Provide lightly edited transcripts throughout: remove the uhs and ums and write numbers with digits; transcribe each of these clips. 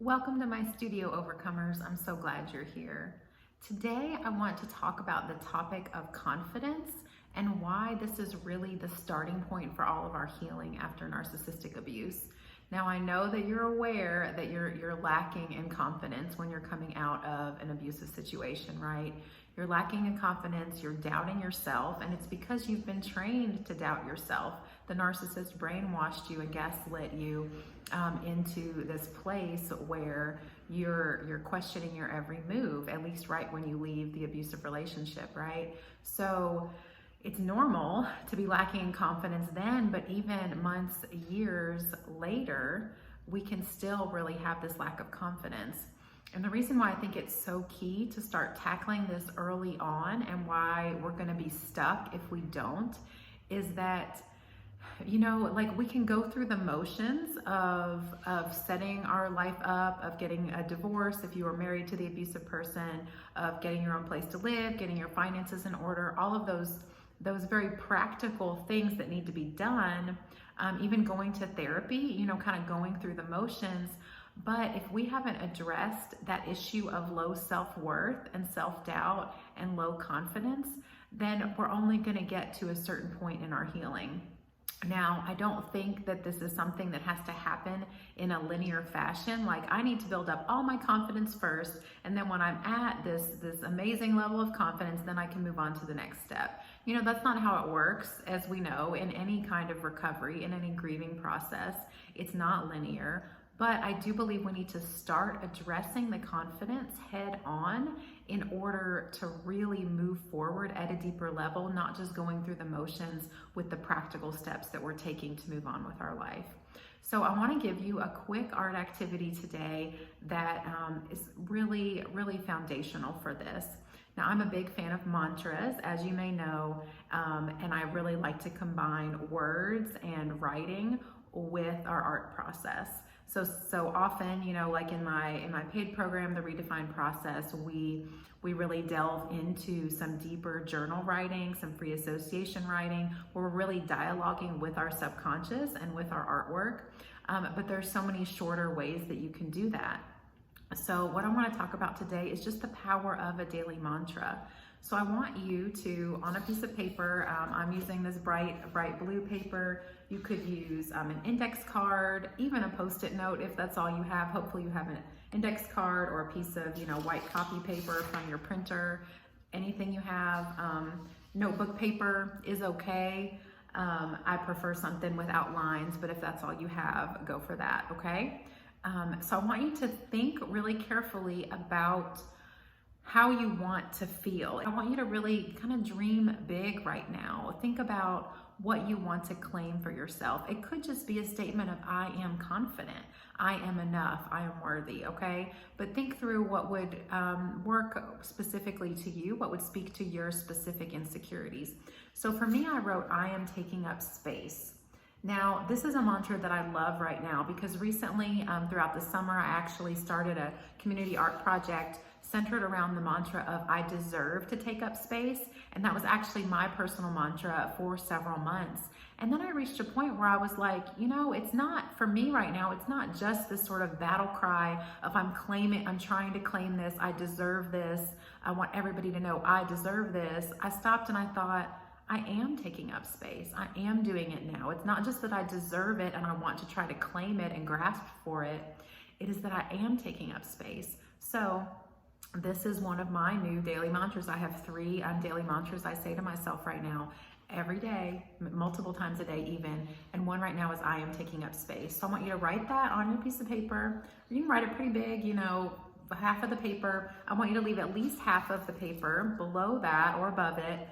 Welcome to my studio, Overcomers. I'm so glad you're here. Today, I want to talk about the topic of confidence and why this is really the starting point for all of our healing after narcissistic abuse. Now, I know that you're aware that you're lacking in confidence when you're coming out of an abusive situation, right? You're lacking in confidence, you're doubting yourself, and it's because you've been trained to doubt yourself. The narcissist brainwashed you and gaslit you into this place where you're questioning your every move, at least right when you leave the abusive relationship, right? So it's normal to be lacking in confidence then, but even months, years later, we can still really have this lack of confidence. And the reason why I think it's so key to start tackling this early on and why we're going to be stuck if we don't is that, like we can go through the motions of setting our life up, of getting a divorce if you were married to the abusive person, of getting your own place to live, getting your finances in order, all of those very practical things that need to be done, even going to therapy, kind of going through the motions. But if we haven't addressed that issue of low self-worth and self-doubt and low confidence, then we're only going to get to a certain point in our healing. Now, I don't think that this is something that has to happen in a linear fashion. Like, I need to build up all my confidence first, and then when I'm at this amazing level of confidence, then I can move on to the next step. That's not how it works, as we know, in any kind of recovery, in any grieving process. It's not linear. But I do believe we need to start addressing the confidence head on in order to really move forward at a deeper level, not just going through the motions with the practical steps that we're taking to move on with our life. So I want to give you a quick art activity today that is really, really foundational for this. Now, I'm a big fan of mantras, as you may know, and I really like to combine words and writing with our art process. So often, like in my paid program, the Redefined Process, we really delve into some deeper journal writing, some free association writing, where we're really dialoguing with our subconscious and with our artwork. But there's so many shorter ways that you can do that. So what I want to talk about today is just the power of a daily mantra. So I want you to, on a piece of paper, I'm using this bright blue paper. You could use an index card, even a Post-it note if that's all you have. Hopefully you have an index card or a piece of, white copy paper from your printer, anything you have. Notebook paper is okay. I prefer something without lines, but if that's all you have, go for that, okay? So I want you to think really carefully about how you want to feel. I want you to really kind of dream big right now. Think about what you want to claim for yourself. It could just be a statement of, I am confident, I am enough, I am worthy, okay? But think through what would work specifically to you, what would speak to your specific insecurities. So for me, I wrote, I am taking up space. Now, this is a mantra that I love right now because recently, throughout the summer, I actually started a community art project centered around the mantra of I deserve to take up space. And that was actually my personal mantra for several months. And then I reached a point where I was like, it's not, for me right now, it's not just this sort of battle cry of I'm trying to claim this, I deserve this, I want everybody to know I deserve this. I stopped and I thought, I am taking up space. I am doing it now. It's not just that I deserve it and I want to try to claim it and grasp for it. It is that I am taking up space. So this is one of my new daily mantras. I have 3 daily mantras I say to myself right now every day, multiple times a day even. And one right now is I am taking up space. So I want you to write that on your piece of paper. You can write it pretty big, half of the paper. I want you to leave at least half of the paper below that or above it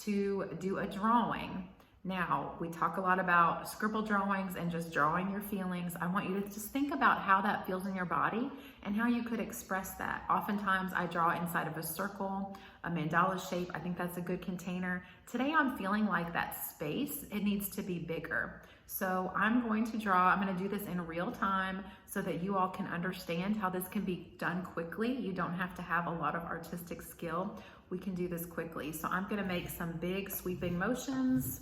to do a drawing. Now, we talk a lot about scribble drawings and just drawing your feelings. I want you to just think about how that feels in your body and how you could express that. Oftentimes, I draw inside of a circle, a mandala shape. I think that's a good container. Today, I'm feeling like that space, it needs to be bigger. So I'm going to do this in real time so that you all can understand how this can be done quickly. You don't have to have a lot of artistic skill. We can do this quickly. So I'm gonna make some big sweeping motions.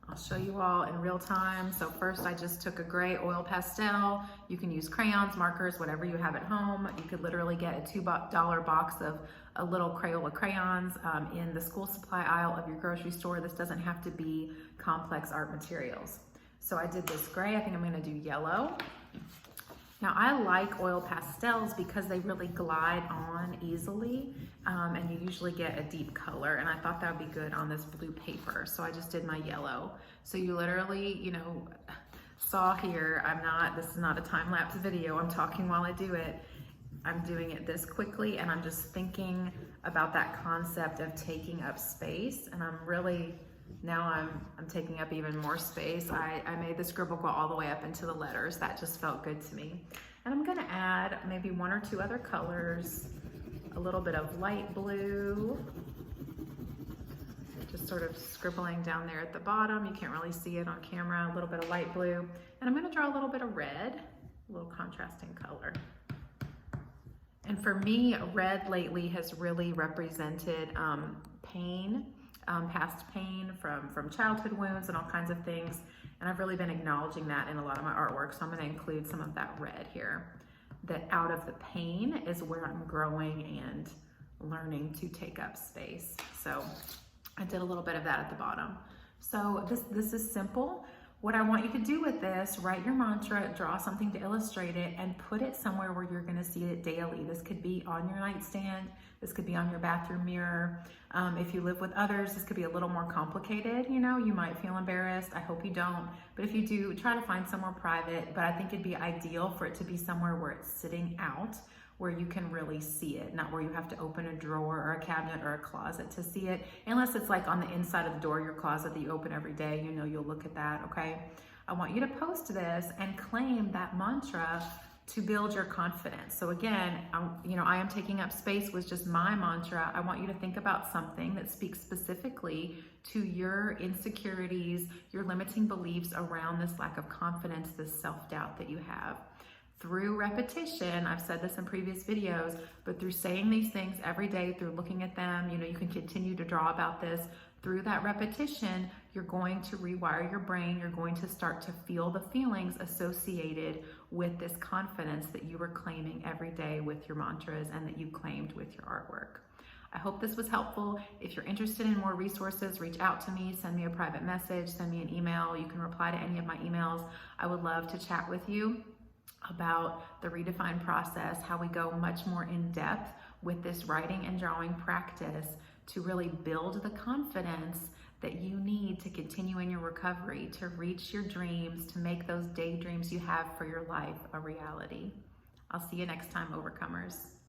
I'll I'll show you all in real time. So first I just took a gray oil pastel. You can use crayons, markers, whatever you have at home. You could literally get a $2 box of a little Crayola crayons in the school supply aisle of your grocery store. This doesn't have to be complex art materials. So I did this gray. I think I'm gonna do yellow. Now I like oil pastels because they really glide on easily and you usually get a deep color, and I thought that would be good on this blue paper. So I just did my yellow. So you literally, you know, saw here, this is not a time-lapse video, I'm talking while I do it. I'm doing it this quickly and I'm just thinking about that concept of taking up space, and now I'm taking up even more space. I made the scribble go all the way up into the letters. That just felt good to me. And I'm gonna add maybe 1 or 2 other colors, a little bit of light blue, just sort of scribbling down there at the bottom. You can't really see it on camera, a little bit of light blue. And I'm gonna draw a little bit of red, a little contrasting color. And for me, red lately has really represented pain. Past pain from childhood wounds and all kinds of things. And I've really been acknowledging that in a lot of my artwork. So I'm gonna include some of that red here. That out of the pain is where I'm growing and learning to take up space. So I did a little bit of that at the bottom. So this is simple. What I want you to do with this, write your mantra, draw something to illustrate it, and put it somewhere where you're gonna see it daily. This could be on your nightstand, this could be on your bathroom mirror. If you live with others, this could be a little more complicated, you know, you might feel embarrassed. I hope you don't, but if you do, try to find somewhere private, but I think it'd be ideal for it to be somewhere where it's sitting out, where you can really see it, not where you have to open a drawer or a cabinet or a closet to see it, unless it's like on the inside of the door of your closet that you open every day, you know, you'll look at that, okay? I want you to post this and claim that mantra to build your confidence. So again, I am taking up space was just my mantra. I want you to think about something that speaks specifically to your insecurities, your limiting beliefs around this lack of confidence, this self-doubt that you have. Through repetition, I've said this in previous videos, but through saying these things every day, through looking at them, you know, you can continue to draw about this. Through that repetition, you're going to rewire your brain. You're going to start to feel the feelings associated with this confidence that you were claiming every day with your mantras and that you claimed with your artwork. I hope this was helpful. If you're interested in more resources, reach out to me, send me a private message, send me an email. You can reply to any of my emails. I would love to chat with you about the Redefine process, how we go much more in depth with this writing and drawing practice to really build the confidence that you need to continue in your recovery, to reach your dreams, to make those daydreams you have for your life a reality. I'll see you next time, Overcomers.